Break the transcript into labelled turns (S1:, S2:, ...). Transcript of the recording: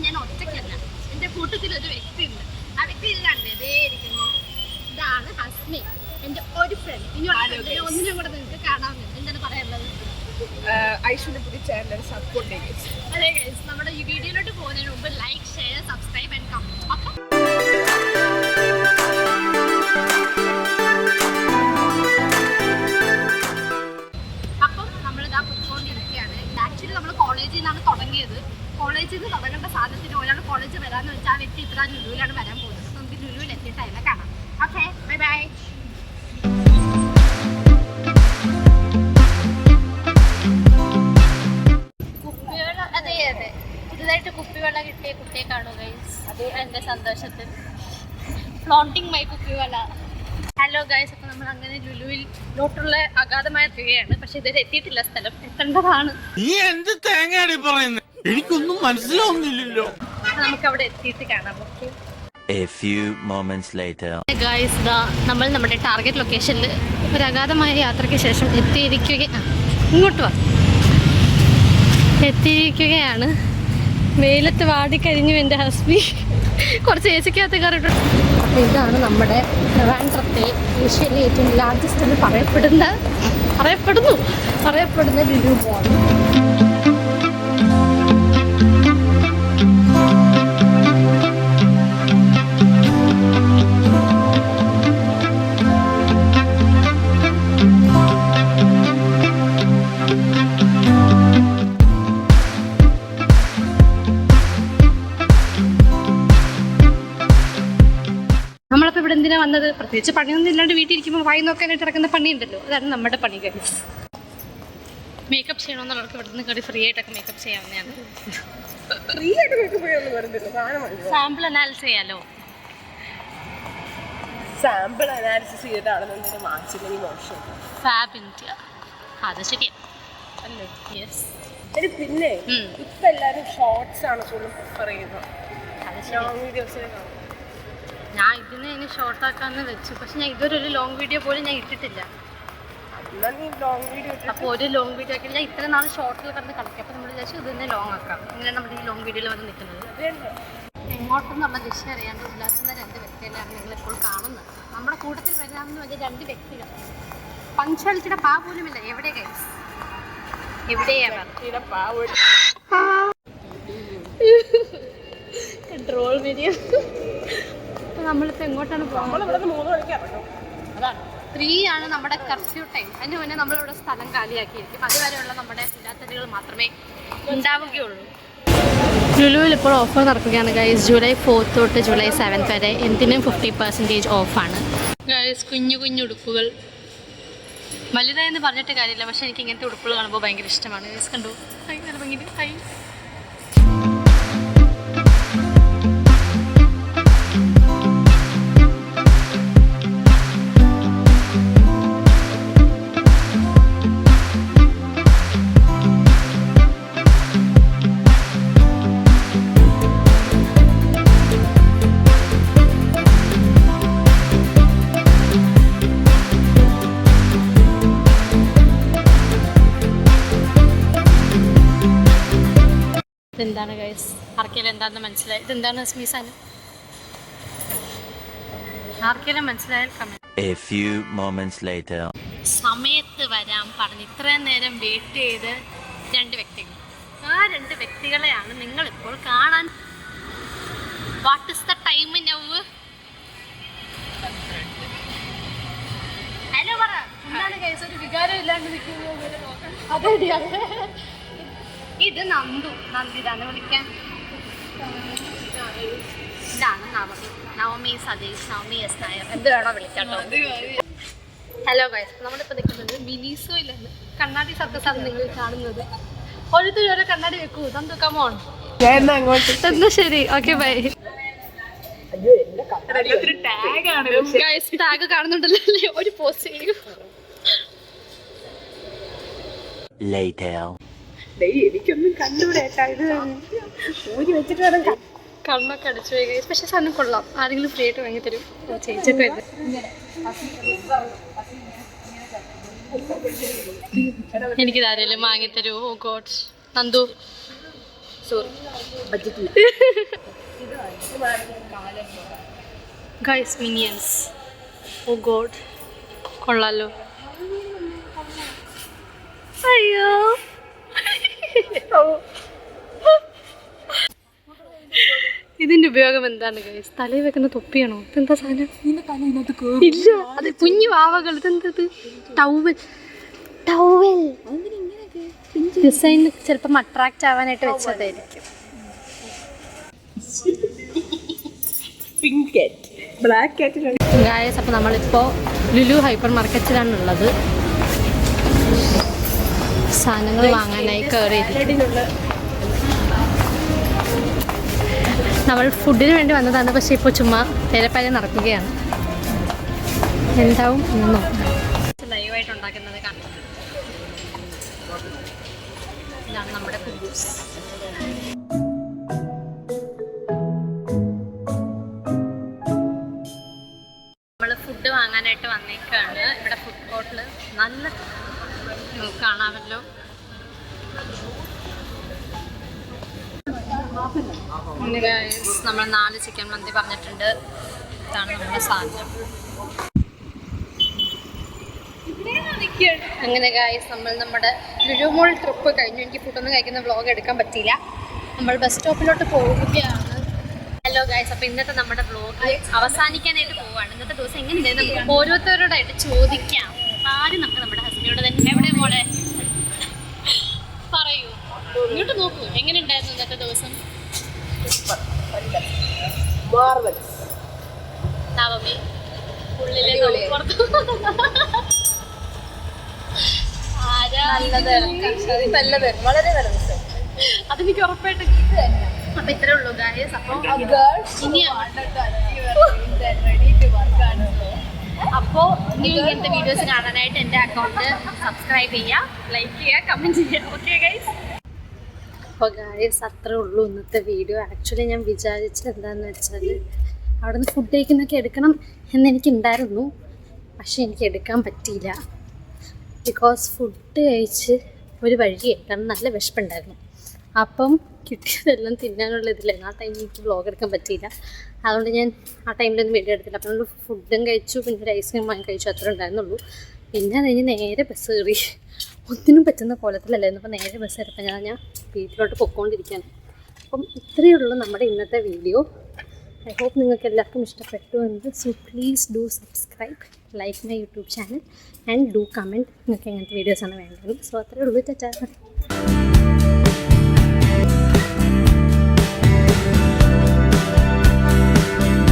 S1: ഞാൻ ഒറ്റയ്ക്കല്ല, എൻ്റെ കൂട്ടത്തിലൊരു വ്യക്തിയുണ്ട്. ആ വ്യക്തി കണ്ടേ ഇതേ ഇരിക്കുന്നു. ഇതാണ് ഹസ്മി, എൻ്റെ ഒരു ഫ്രണ്ട്. ഇനി ഒന്നിനും കൂടെ നിങ്ങൾക്ക് കാണാവുന്നത്. എന്താണ് പറയാനുള്ളത്?
S2: ഐശ്വര്യ പുതിയ ചാനൽ സപ്പോർട്ട് ചെയ്യുക.
S1: അതെ ഗൈസ്, നമ്മുടെ ഈ വീഡിയോയിലോട്ട് പോകുന്നതിന് മുമ്പ് like, share, subscribe and comment. Okay, അപ്പം നമ്മളിതാ പൊയ്ക്കൊണ്ടിരിക്കുകയാണ്. ആക്ച്വലി നമ്മൾ കോളേജിൽ നിന്നാണ് തുടങ്ങിയത്. കോളേജിൽ നിന്ന് തുടങ്ങേണ്ട സാധനത്തിന് ഒരാൾ കോളേജ് വരാമെന്ന് വെച്ചാൽ ആ വ്യക്തി ഇത്ര ലുലുവിലാണ് വരാൻ പോകുന്നത്. നമുക്ക് ലുലുവിൽ എത്തിയിട്ട് അതിനെ കാണാം. Okay, bye bye. അതെ അതെ, പുതുതായിട്ട് കുപ്പിവെള്ളം കിട്ടിയ കുട്ടിയെ കാണുക ഗൈസ്. അത് എൻ്റെ സന്തോഷത്തിൽ ഫ്ലോണ്ടിങ് മൈ കുപ്പിവെള്ള. ഹലോ ഗൈസ്, അപ്പോൾ നമ്മൾ അങ്ങനെ ലുലുവിലോട്ടുള്ള അഗാധമായ തുകയാണ്. പക്ഷെ ഇതുവരെ എത്തിയിട്ടില്ല. സ്ഥലം എത്തേണ്ടതാണ്.
S3: എനിക്കൊന്നും മനസ്സിലാവുന്നില്ലല്ലോ.
S1: നമുക്ക് അവിടെ എത്തിയിട്ട് കാണാം. Okay,
S3: A few moments later.
S1: Guys, നമ്മൾ നമ്മുടെ ടാർഗറ്റ് ലൊക്കേഷനിൽ ഒരു അഗാധമായ യാത്രയ്ക്ക് ശേഷം എത്തിയിരിക്കുകയാണ്. വെയിലത്ത് വാടിക്കഴിഞ്ഞു എൻ്റെ ഹസ്ബി. കുറച്ച് ഏസിക്കകത്ത് കയറിയിട്ടുണ്ട്. അപ്പോൾ ഇതാണ് നമ്മുടെ ട്രിവാൻഡ്രത്തെ ഏഷ്യയിലെ ഏറ്റവും ലാർജസ്റ്റ് എന്ന് പറയപ്പെടുന്ന ലുലു മോൾ. നമ്മളപ്പോൾ ഇവിടെ എന്തിനാണ് വന്നത്? പ്രത്യേകിച്ച് പണിയൊന്നും ഇല്ലാണ്ട് വീട്ടിൽ ഇരിക്കുമ്പോൾ വായി നോക്കാനായിട്ട് ഇറക്കുന്ന പണിയുണ്ടല്ലോ, അതാണ് നമ്മുടെ പണി. ഗൈസ്, മേക്കപ്പ് ചെയ്യണമെന്നുള്ളവർക്ക് ഇവിടെ നിന്ന് കയറി ഫ്രീ ആയിട്ടൊക്കെ മേക്കപ്പ് ചെയ്യാവുന്നതാണ്. സാമ്പിൾ അനാലിസിസ് ചെയ്യാലോ.
S2: സാമ്പിൾ അനാലിസിസ് ചെയ്തിട്ടാണെന്നുണ്ടെങ്കിൽ വാങ്ങിച്ചില്ലെങ്കിൽ മോശം.
S1: ഫാബ് ഇന്ത്യ, അത് ശരിയാ
S2: അല്ലേ?
S1: യെസ്.
S2: പിന്നെ ഇപ്പം എല്ലാവരും ഷോർട്സ് ആണ് കൂടുതൽ പ്രിഫർ ചെയ്യുന്നത്. ലോങ് വീഡിയോസിനെ കാണും.
S1: ഞാൻ ഇതിനെ ഷോർട്ടാക്കാന്ന് വെച്ചു, പക്ഷെ ഞാൻ ഇതുവരെ ഒരു ലോങ് വീഡിയോ പോലും ഞാൻ ഇട്ടിട്ടില്ല. അപ്പോൾ ഒരു ലോങ് വീഡിയോ ആക്കി ഞാൻ ഇത്ര നാൾ ഷോർട്ടിൽ കിടന്ന് കളിക്കാം. അപ്പോൾ നമ്മൾ വിചാരിച്ചു ഇത് തന്നെ ലോങ് ആക്കാം. ഇങ്ങനെ നമ്മൾ ഈ ലോങ് വീഡിയോയിൽ വന്ന് നിൽക്കുന്നത്. എങ്ങോട്ടെന്നുള്ള ദിശ അറിയാണ്ട് ഇല്ലാത്ത രണ്ട് വ്യക്തികളാണ് നിങ്ങളിപ്പോൾ കാണുന്നത്. നമ്മുടെ കൂട്ടത്തിൽ വരാമെന്ന് പറഞ്ഞ രണ്ട് വ്യക്തികൾ. പങ്ക്ച്വാലിറ്റിയുടെ പാ പോലുമില്ല. എവിടെ ഗൈസ്? എവിടെയാണ് ട്രോൾ വീഡിയോ? അപ്പോൾ നമ്മളിപ്പോൾ എങ്ങോട്ടാണ് പോകുന്നത്? അതാണ് 3 ആണ് നമ്മുടെ കർഫ്യൂ ടൈം. അതിന് മുന്നേ നമ്മളിവിടെ സ്ഥലം കാലിയാക്കിയിരിക്കും. അതുവരെയുള്ള നമ്മുടെ ഇല്ലാത്തലുകൾ മാത്രമേ ഉണ്ടാവുകയുള്ളൂ. ലുലുവിൽ ഇപ്പോൾ ഓഫർ നടക്കുകയാണ് ഗൈസ്. ജൂലൈ 4 തൊട്ട് ജൂലൈ 7 വരെ എന്തിനും 50% ഓഫാണ് ഗൈസ്. കുഞ്ഞു ഉടുപ്പുകൾ, വലുതായെന്ന് പറഞ്ഞിട്ട് കാര്യമില്ല, പക്ഷെ എനിക്ക് ഇങ്ങനത്തെ ഉടുപ്പുകൾ കാണുമ്പോൾ ഭയങ്കര ഇഷ്ടമാണ് ഗൈസ്. കണ്ടു, നല്ല ഭംഗി. ഹൈ, ഇതെന്താണ് ഗൈസ്? ആർക്കെങ്കിലും എന്താണെന്ന് മനസ്സിലായി? ഇതെന്താണ് സ്മീസാന്? ആർക്കെങ്കിലും മനസ്സിലായാൽ comment.
S3: A few moments later.
S1: സമയത്ത് വരാൻ പറഞ്ഞ് ഇത്രയും നേരം വെയിറ്റ് ചെയ്ത് രണ്ട് വ്യക്തികൾ. ആ രണ്ട് വ്യക്തികളെയാണ് നിങ്ങളിപ്പോൾ കാണാൻ. What is the time now? Hello പറ. എന്താണ് ഗൈസ്, ഒരു വികാരം ഇല്ലാണ്ട് നിൽക്കുന്നത്? അതെ, ഇത് നന്ദിതാണ് വിളിക്കാൻ. ഇതാണ് നവമി സതീഷ്, നവമി എസ് നായർ, എന്ത് വേണോ വിളിക്കാട്ടോ. ഹലോ ഗൈസ്, നമ്മളിപ്പോൾ നിൽക്കുന്നത് മിനിസോയിലാണ്. കണ്ണാടി സർക്കസാണ് നിങ്ങൾ കാണുന്നത്. ഓരോരുത്തരും ഓരോ കണ്ണാടി വെക്കൂ. തന്തു കമോൺ. എന്നാ ശരി, ഓക്കെ ബൈ. ടാഗ് കാണുന്നുണ്ടല്ലോ, ഒരു പോസ്റ്റ് ചെയ്യൂ.
S2: എനിക്കൊന്നും കണ്ടുകൂടേട്ടാ. ഇത് ഊരി വെച്ചിട്ട് വേണം.
S1: കണ്ണൊക്കെ അടിച്ചു പോയി. പക്ഷെ സാധനം കൊള്ളാം. ആരെങ്കിലും ഫ്രീ ആയിട്ട് വാങ്ങി തരും. ചേച്ചിയൊക്കെ എനിക്കിത് ആരെങ്കിലും വാങ്ങി തരൂ. ഓ ഗോഡ്, നന്ദു സോറി
S2: ബഡ്ജറ്റില്ല.
S1: Guys minions. ഓ ഗോഡ്, കൊള്ളാലോ. അയ്യോ ഇതിന്റെ ഉപയോഗം എന്താണ് ഗൈസ്? തലയിൽ വെക്കുന്ന തൊപ്പിയാണോ? ഇതെന്താ സാധനം? ഇല്ല, അത് കുഞ്ഞു വാവകൾ. ഇതെന്തത്? ടവൽ. ടവൽ ഡിസൈൻ ചിലപ്പം അട്രാക്റ്റ് ആവാനായിട്ട് വെച്ചതായിരിക്കും.
S2: പിങ്ക് കാറ്റ്, ബ്ലാക്ക് കാറ്റ്.
S1: ഗൈസ്, അപ്പോൾ നമ്മളിപ്പോൾ ലുലു ഹൈപ്പർ മാർക്കറ്റിലാണ് ഉള്ളത്. സാധനങ്ങൾ വാങ്ങാനായി കയറിയിരിക്കും. നമ്മൾ ഫുഡിന് വേണ്ടി വന്നതാണ്, പക്ഷേ ഇപ്പോൾ ചുമ്മാ പേരപ്പാരെ നടക്കുകയാണ്. എന്താവും എന്ന് നോക്കാം. ലൈവായിട്ട് ഉണ്ടാക്കുന്നത് കാണാം. ഇതാണ് നമ്മുടെ കുബൂസ്. നമ്മൾ ഫുഡ് വാങ്ങാനായിട്ട് വന്നേക്കാണ്. ഇവിടെ ഫുഡ് കോർട്ടിൽ നല്ല കാണാമല്ലോ. നമ്മൾ 4 ചിക്കൻ മന്തി പറഞ്ഞിട്ടുണ്ട്. ഇതാണ് നമ്മുടെ സാധനം. അങ്ങനെ ഗായ്സ്, നമ്മൾ നമ്മുടെ ലുലു മോൾ ട്രിപ്പ് കഴിഞ്ഞു. എനിക്ക് ഫുഡൊന്നും കഴിക്കുന്ന വ്ളോഗ് എടുക്കാൻ പറ്റിയില്ല. നമ്മൾ ബസ് സ്റ്റോപ്പിലോട്ട് പോവുകയാണ്. ഹലോ ഗായ്സ്, അപ്പോൾ ഇന്നത്തെ നമ്മുടെ വ്ളോഗ് അവസാനിക്കാനായിട്ട് പോവുകയാണ്. ഇന്നത്തെ ദിവസം എങ്ങനെയുണ്ടായിരുന്നു നമുക്ക് ഓരോരുത്തരോടായിട്ട് ചോദിക്കാം. ആദ്യം നമുക്ക് നമ്മുടെ ഹസ്ബൻഡിനോട് തന്നെ, എവിടെ മോളെ പറയൂ, ഇങ്ങോട്ട് നോക്കൂ, എങ്ങനെയുണ്ടായിരുന്നു ഇന്നത്തെ ദിവസം? നവമി ഉള്ളിലെ അതെനിക്ക് ഉറപ്പായിട്ട്. അപ്പൊ ഇത്രേ ഉള്ളൂ ഗായ്സ്. അപ്പോൾ ഇനി ഇങ്ങനത്തെ വീഡിയോസ് കാണാനായിട്ട് എൻ്റെ അക്കൗണ്ട് സബ്സ്ക്രൈബ് ചെയ്യുക, ലൈക്ക് ചെയ്യുക, കമൻറ്റ് ചെയ്യുക. Okay guys. അപ്പോൾ ഗൈസ്, അത്രേ ഉള്ളൂ ഇന്നത്തെ വീഡിയോ. ആക്ച്വലി ഞാൻ വിചാരിച്ചത് എന്താണെന്ന് വെച്ചാൽ അവിടെ നിന്ന് ഫുഡ് കഴിക്കുന്നൊക്കെ എടുക്കണം എന്നെനിക്കുണ്ടായിരുന്നു. പക്ഷേ എനിക്ക് എടുക്കാൻ പറ്റിയില്ല. ബിക്കോസ് ഫുഡ് കഴിച്ച് ഒരു വഴിയായി, കാരണം നല്ല വിശപ്പുണ്ടായിരുന്നു. അപ്പം കിട്ടിയതെല്ലാം തിന്നാനുള്ള ഇതിലായിരുന്നു. ആ ടൈമിൽ എനിക്ക് വ്ളോഗ് എടുക്കാൻ പറ്റിയില്ല. അതുകൊണ്ട് ഞാൻ ആ ടൈമിലൊന്നും വീഡിയോ എടുത്തില്ല. അപ്പം നമ്മൾ ഫുഡും കഴിച്ചു, പിന്നെ ഒരു ഐസ്ക്രീം വാങ്ങി കഴിച്ചു, അത്രേ ഉണ്ടായിരുന്നുള്ളൂ. പിന്നെ അത് കഴിഞ്ഞ് നേരെ ബസ് കയറി. ഒന്നിനും പറ്റുന്ന കോലത്തിലല്ലായിരുന്നു. അപ്പോൾ നേരെ ബസ് കയറിയപ്പോൾ ഞാൻ വീട്ടിലോട്ട് പൊയ്ക്കൊണ്ടിരിക്കുകയാണ്. അപ്പം ഇത്രയേ ഉള്ളൂ നമ്മുടെ ഇന്നത്തെ വീഡിയോ. ഐ ഹോപ്പ് നിങ്ങൾക്ക് എല്ലാവർക്കും ഇഷ്ടപ്പെട്ടു എന്ന്. So please do subscribe, like my YouTube channel and do comment നിങ്ങൾക്ക് എങ്ങനത്തെ വീഡിയോസാണ് വേണ്ടത്. സോ അത്രയേ ഉള്ളൂ. ടാറ്റാ.